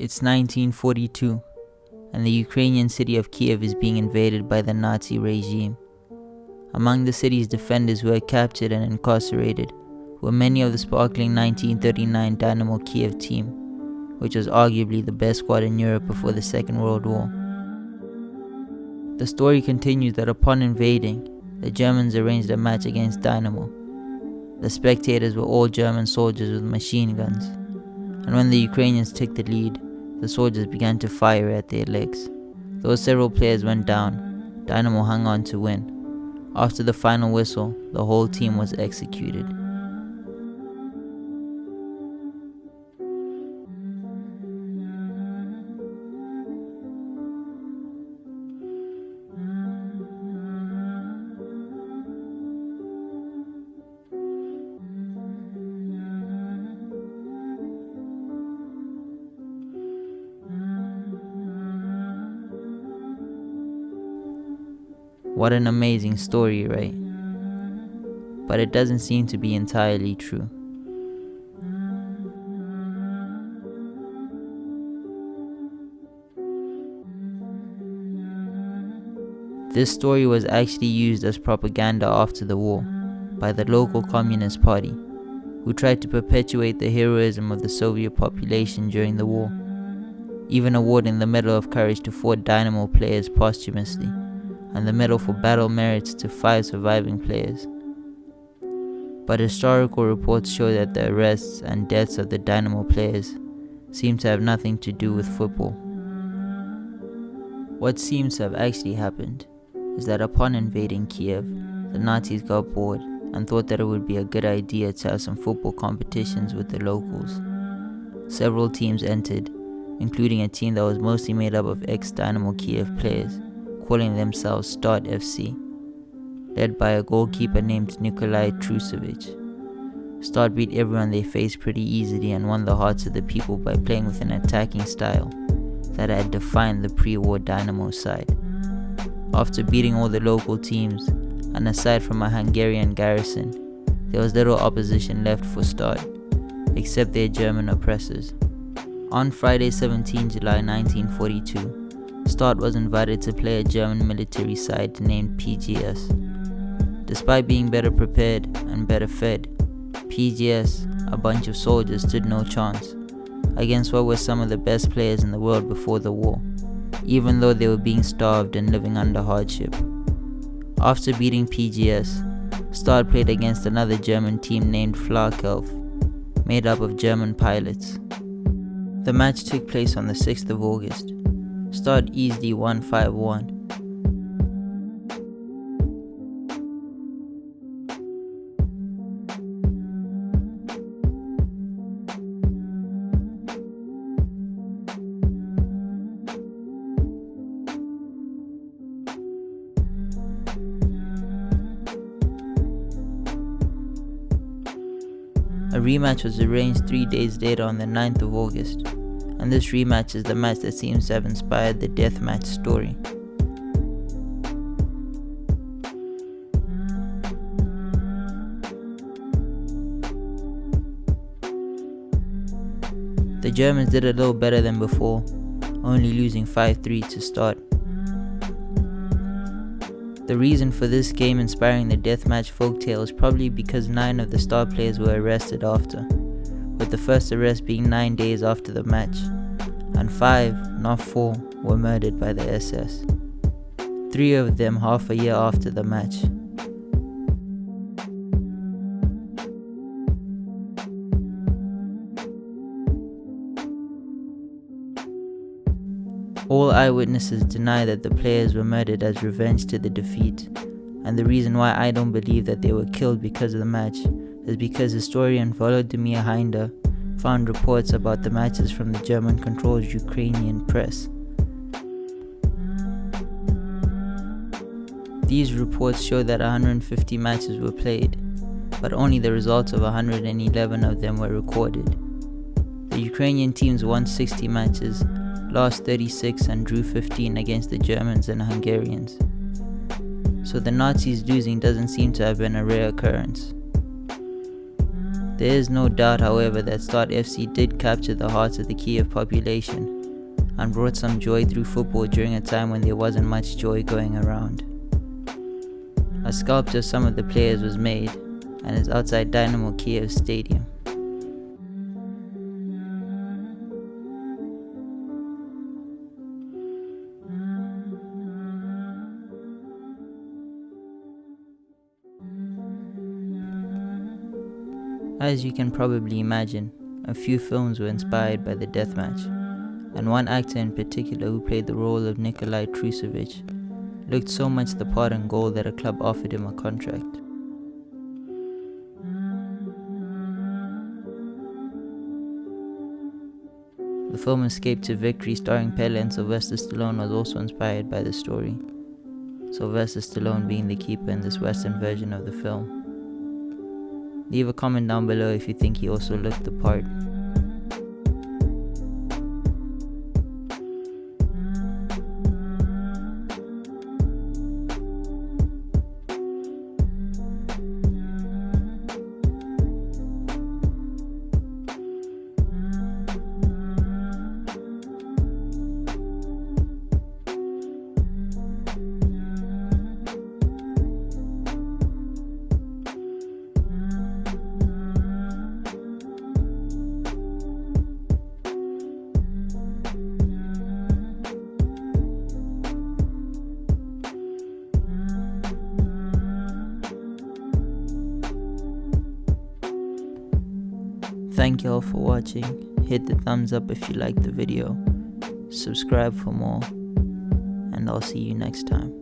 It's 1942, and the Ukrainian city of Kiev is being invaded by the Nazi regime. Among the city's defenders who were captured and incarcerated were many of the sparkling 1939 Dynamo Kiev team, which was arguably the best squad in Europe before the Second World War. The story continues that upon invading, the Germans arranged a match against Dynamo. The spectators were all German soldiers with machine guns, and when the Ukrainians took the lead, the soldiers began to fire at their legs. Though several players went down, Dynamo hung on to win. After the final whistle, the whole team was executed. What an amazing story, right? But it doesn't seem to be entirely true. This story was actually used as propaganda after the war by the local Communist Party, who tried to perpetuate the heroism of the Soviet population during the war, even awarding the Medal of Courage to 4 Dynamo players posthumously, and the Medal for Battle Merits to 5 surviving players. But historical reports show that the arrests and deaths of the Dynamo players seem to have nothing to do with football. What seems to have actually happened is that upon invading Kiev, the Nazis got bored and thought that it would be a good idea to have some football competitions with the locals. Several teams entered, including a team that was mostly made up of ex-Dynamo Kiev players, calling themselves Start FC, led by a goalkeeper named Nikolai Trusevich. Start beat everyone they faced pretty easily and won the hearts of the people by playing with an attacking style that had defined the pre-war Dynamo side. After beating all the local teams, and aside from a Hungarian garrison, there was little opposition left for Start, except their German oppressors. On Friday 17 July 1942, Start was invited to play a German military side named PGS. Despite being better prepared and better fed, PGS, a bunch of soldiers, stood no chance against what were some of the best players in the world before the war, even though they were being starved and living under hardship. After beating PGS, Start played against another German team named Flakelf, made up of German pilots. The match took place on the 6th of August. Start easily won 5-1. A rematch was arranged 3 days later on the 9th of August. And this rematch is the match that seems to have inspired the deathmatch story. The Germans did a little better than before, only losing 5-3 to Start. The reason for this game inspiring the deathmatch folktale is probably because 9 of the Start players were arrested after, with the first arrest being 9 days after the match, and 5, not 4, were murdered by the SS. 3 of them half a year after the match. All eyewitnesses deny that the players were murdered as revenge to the defeat, and the reason why I don't believe that they were killed because of the match is because historian Volodymyr Hinder found reports about the matches from the German-controlled Ukrainian press. These reports show that 150 matches were played, but only the results of 111 of them were recorded. The Ukrainian teams won 60 matches, lost 36 and drew 15 against the Germans and Hungarians. So the Nazis losing doesn't seem to have been a rare occurrence. There is no doubt, however, that Start FC did capture the hearts of the Kiev population and brought some joy through football during a time when there wasn't much joy going around. A sculpture of some of the players was made and is outside Dynamo Kiev Stadium. As you can probably imagine, a few films were inspired by the deathmatch, and one actor in particular who played the role of Nikolai Trusevich looked so much the part in goal that a club offered him a contract. The film Escape to Victory, starring Pele and Sylvester Stallone, was also inspired by the story, Sylvester Stallone being the keeper in this Western version of the film. Leave a comment down below if you think he also looked the part. Thank you all for watching. Hit the thumbs up if you liked the video. Subscribe for more. And I'll see you next time.